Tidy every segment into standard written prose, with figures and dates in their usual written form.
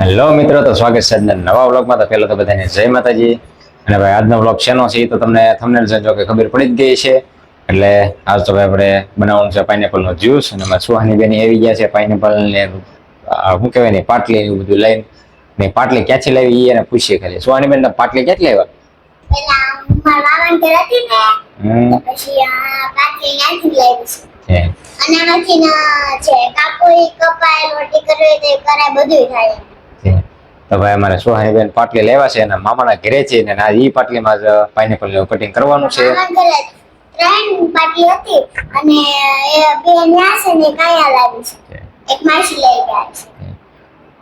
Hello મિત્રો, તો સ્વાગત છે નવા વ્લોગમાં. તો પહેલા તો બધાને જય માતાજી. અને ભાઈ આજનો વ્લોગ શેનો છે તો તમને થંબનેલ જો કે ખબર પડી જ ગઈ છે. એટલે આજ તો ભાઈ આપણે બનાવવાનું છે પાઇનેપલનો જ્યુસ. અને મારા સુહાની બેન આવી ગયા છે પાઇનેપલ ને શું કહેવાય ને પાટલી એવું બધું લઈને. ને પાટલી ક્યાંથી લાવી એને પૂછીએ ખાલી. સુહાની બેન પાટલી ક્યાંથી લાવ્યા? તો ભાઈ અમારે સુહાની બેન પાટલી લેવા છે અને મામાના ઘરે છે ને આ ઈ પાટલીમાં જ પાઇનેપલ કટિંગ કરવાનું છે. ત્રણ પાટલી હતી અને એ બે ન્યા છે ને કાયા લાવી છે. એક માસી લઈ ગયા છે.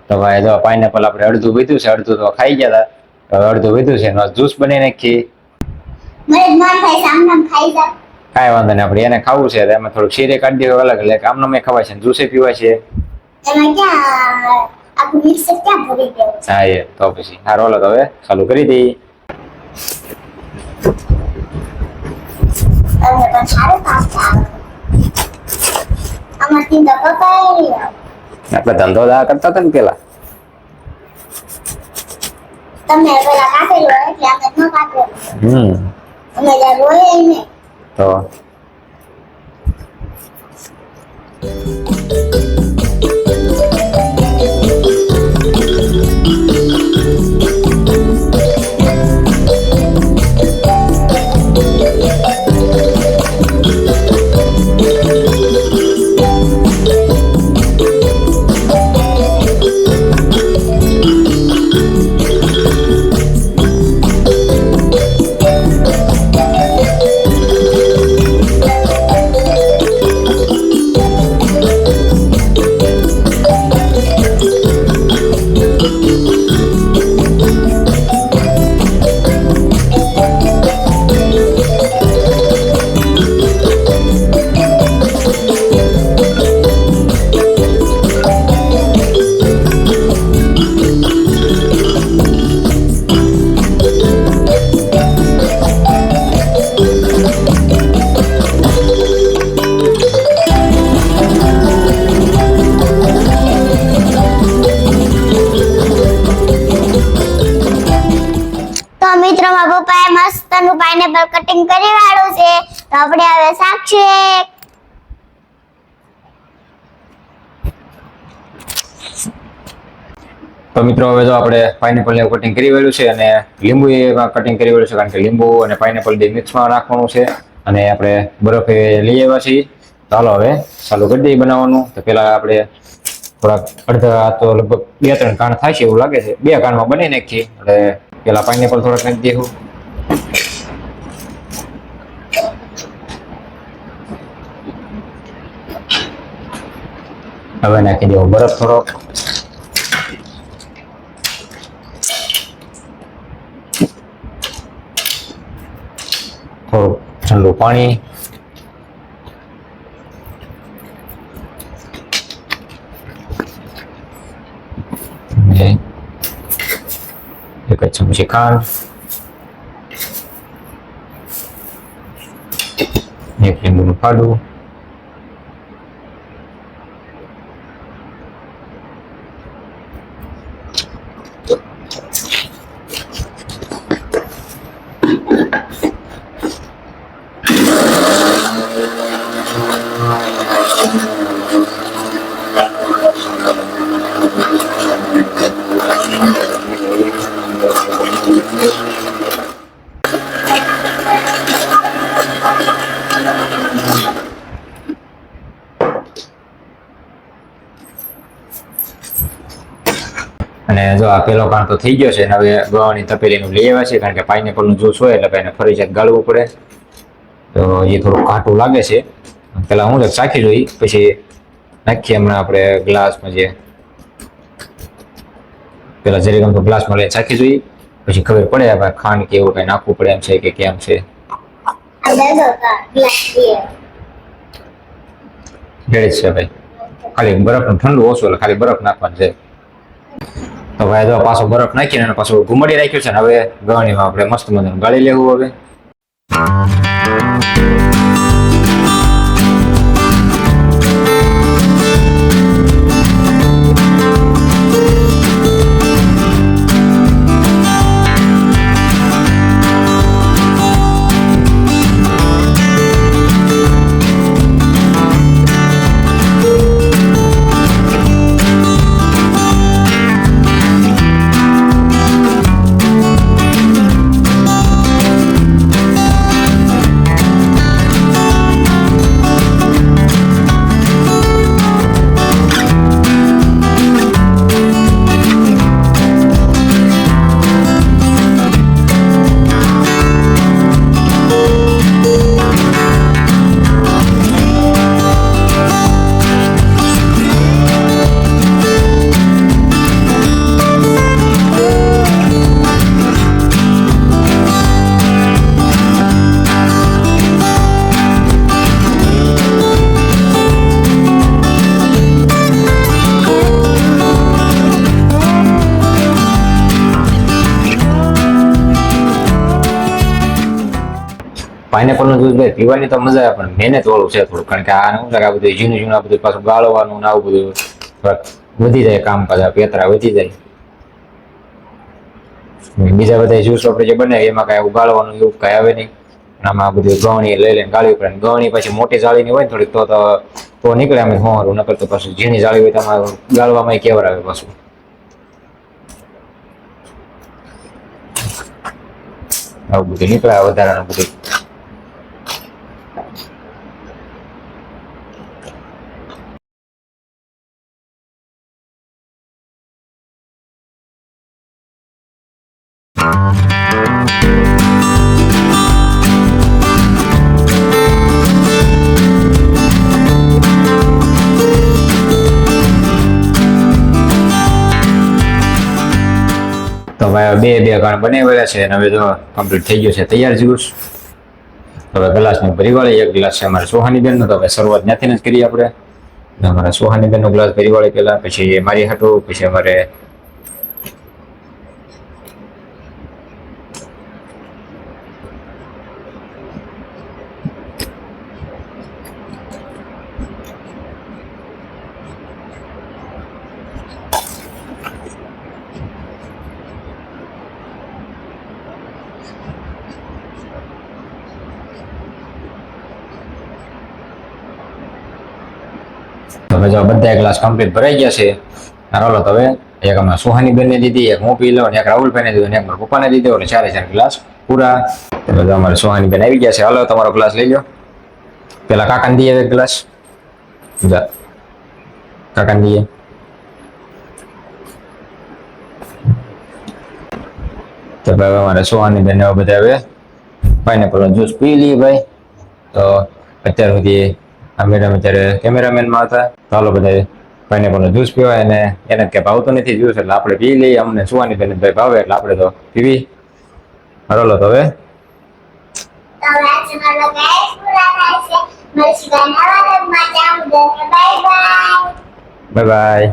તો ભાઈ જો પાઇનેપલ આપણે અડધું વીધું છે, અડધું તો ખાઈ ગયા હતા. તો અડધું વીધું છે એનો જ્યુસ બનાવી નાખી. મને મન થાય છે આમ ખાઈ જા. કાંઈ વાંધો નહીં, આપણે એને ખાવું છે તો એમાં થોડુંક શીરે કાઢી દેવું અલગ, એટલે આમનો મેં ખવાય છે જ્યુસે પીવાય છે. એમાં ક્યાં આખું મિક્સર ક્યાં ભરી દેવું છે. હા એ તો પછી હારો લો, તો હવે ચાલુ કરી દઈએ. અને પણ સારું કામ છે. આમાંથી તો પકાય આપણે ધંધો દા કરતા હતા ને પેલા. તમે પેલા કાઢેલો એટલે આપણે ન કાઢેલો. અમે જ્યાં રોય નહીં તો મિત્રોમાં પપ્પાએ મસ્તનું પાઇનેપલ કટિંગ કરી વાળું છે. તો આપણે હવે સાક્ષી તો મિત્રો હવે જો આપણે પાઇનેપલ ને કટિંગ કરી વેલું છે અને લીંબુ એમાં કટિંગ કરી વેલું છે, કારણ કે લીંબુ અને પાઇનેપલ બે મિક્સમાં નાખવાનું છે. અને આપણે બરફ લઈ આવ્યા છીએ. ચાલો હવે ચાલુ કરી દઈએ બનાવવાનું. તો પેલા આપણે થોડાક અડધા તો લગભગ 2-3 કાણ થાય છે એવું લાગે છે. 2 કાણમાં બની નાખીએ. એટલે પેલા પાઇનેપલ થોડાક નાખી દઈશું. હવે નાખી દેવો બરફ થોડોક. થોડું ઠંડુ પાણી. એક ચમચી ખાંડ, એક લીંબુનું ફાડું, અને જો આ પેલો કાણ તો થઈ ગયો છે. અને હવે ગવાની તપેલીનું લઈ આવ્યા છે, કારણ કે પાઇનેપલનું જ્યુસ હોય એટલે એને ફરજિયાત ગાળવું પડે. તો એ થોડું કાઢું લાગે છે. પેલા હું ચાખી જોઈ પછી નાખીએ હમણાં આપણે ગ્લાસમાં. જે પેલા જરી ગમતો ગ્લાસમાં લઈને ચાખી જોઈએ પછી ખબર પડે આપણે ખાંડ કે એવું કઈ નાખવું પડે એમ છે કે કેમ છે. રેડી છે ભાઈ. ખાલી બરફનું ઠંડુ ઓછું એટલે ખાલી બરફ નાખવાનું છે. તો ભાઈ જો પાછો બરફ નાખીને અને પાછું ઘુમાડી રાખ્યું છે ને. હવે ગળણીમાં આપણે મસ્ત મજાનું ગાળી લેવું. હવે પાઇનેપલ નો જ્યુસ ભાઈ પીવાની તો મજા આવે પણ મહેનત વાળું છે થોડું, કારણ કે આ શું છે કે આ બધું ઝીણું ઝીણું આ બધું પાછું ગાળવાનું ને આવું બધું થોડાક વધી જાય કામકાજ, પેતરા વધી જાય. બીજા બધા જ્યુસ આપણે જે બનાવીએ એમાં કઈ ઉગાળવાનું એવું કઈ આવે નહીં. આમાં આ બધું ગવણી લઈ લઈને ગાળવી પડે. ગવણી પછી મોટી જાળીની હોય ને થોડીક તો નીકળે અમે હોવાનું, નકર તો પાછું ઝીણી જાળી હોય તો આમાં ગાળવામાં કેવર આવે પાછું. આવું બધું નીકળે વધારાનું બધું. તો ભાઈ બે ગાણ બનાવેલા છે અને હવે જો કમ્પ્લીટ થઈ ગયું છે તૈયાર જ્યુસ. હવે ગ્લાસની ભરી વાળી, એક ગ્લાસ છે અમારે સોહાની બેનનો, તો હવે શરૂઆત ત્યાંથી જ કરીએ આપણે. અમારા સોહાની બેનનો ગ્લાસ ભરી વાળી પેલા, પછી મારી હાટું, પછી અમારે હવે જો બધા ગ્લાસ કમ્પ્લીટ ભરાઈ ગયા છે. હાલો તો હવે એક અમારા સોહાની બેનને દીધી, એક હું પી લઉં, એક રાહુલભાઈને દીધું, એક મારા પપ્પાને દીધો, એટલે 4 ગ્લાસ પૂરા. તો અમારે સોહાની બેન આવી ગયા છે. હાલો તમારો ગ્લાસ લઈ લો. પેલા કાકાને દઈએ એક ગ્લાસ, કાકાને દઈએ. તો ભાઈ અમારે સોહાની બેન બધા હવે પાઇનેપલ જ્યુસ પી લઈએ ભાઈ. તો અત્યાર સુધી આ મેડમ અત્યારે કેમેરામેનમાં હતા. ચાલો બધા પાઇનેપલ જ્યુસ પીવાય, અને એને કઈ ભાવતો નથી જ્યુસ, એટલે આપણે પી લઈએ. અમને સુવાની બેન ભાઈ ભાવે એટલે આપણે તો પીવી. હલો તો હવે બાય બાય.